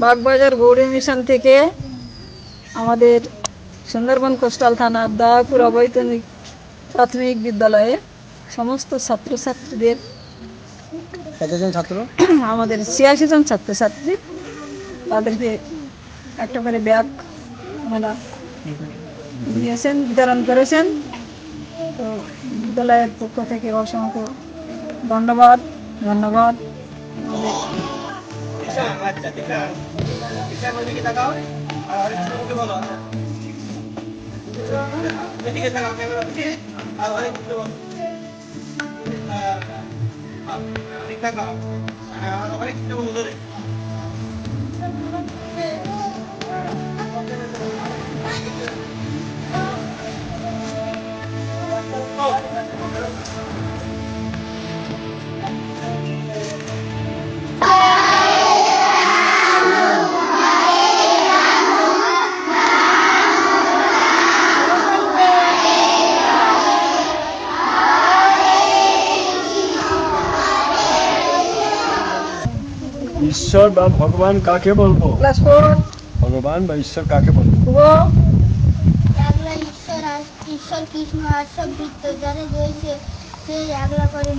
Bagbazar Gauri mission থেকে আমাদের Sundarban coastal থানার দয়াপুর অবৈতনিক প্রাথমিক বিদ্যালয়ে সমস্ত ছাত্রছাত্রীদের কতজন ছাত্র? আমাদের ৮৬ জন ছাত্রছাত্রী, তাদেরকে একটা করে ব্যাগ ওনারা দিয়েছেন, বিতরণ করেছেন। তো বিদ্যালয়ের পক্ষ থেকে অসংখ্য ধন্যবাদ। ধন্যবাদ। ঈশ্বর বা ভগবান কাকে বলবো? ক্লাস 4 ভগবান বা ঈশ্বর কাকে বলবো? একলা ঈশ্বর ঈশ্বর কৃষ্ণ আর সব বৃত্ত যারা রয়েছে সেই একলা করেন।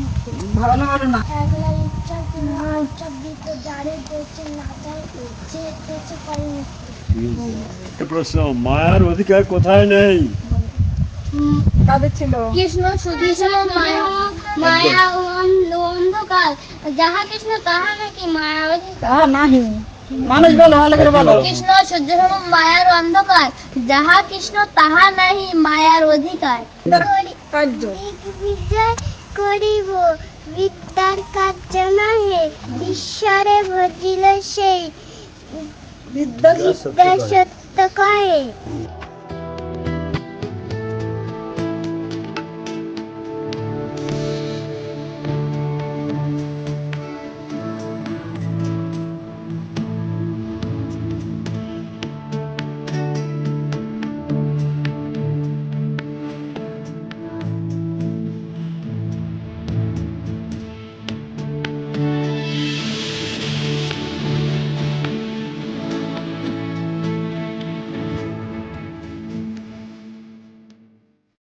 ভালো ভালো না। একলা ঈশ্বর কৃষ্ণ আর সব বৃত্ত যারে রয়েছে না যায় সে রয়েছে করেন। একটা প্রশ্ন, মায়ার অধিকার কোথায় নেই? কাদের ছিল? কৃষ্ণ শুধু মায়া মায়া অন্ধকার, যাহা কৃষ্ণ তাহা নাকি মায়া তাহা নাহি। মানুষ বলো, ভালো করে বলো। কৃষ্ণ সূর্য সম মায়ার অন্ধকার, যাহা কৃষ্ণ তাহা নাহি মায়ার অধিকার। কার্য বিজয় করিব বিদ্যার কার্য নহে, ঈশ্বরে ভজিল সেই বিদ্যা বিদ্যা সত্য কহে।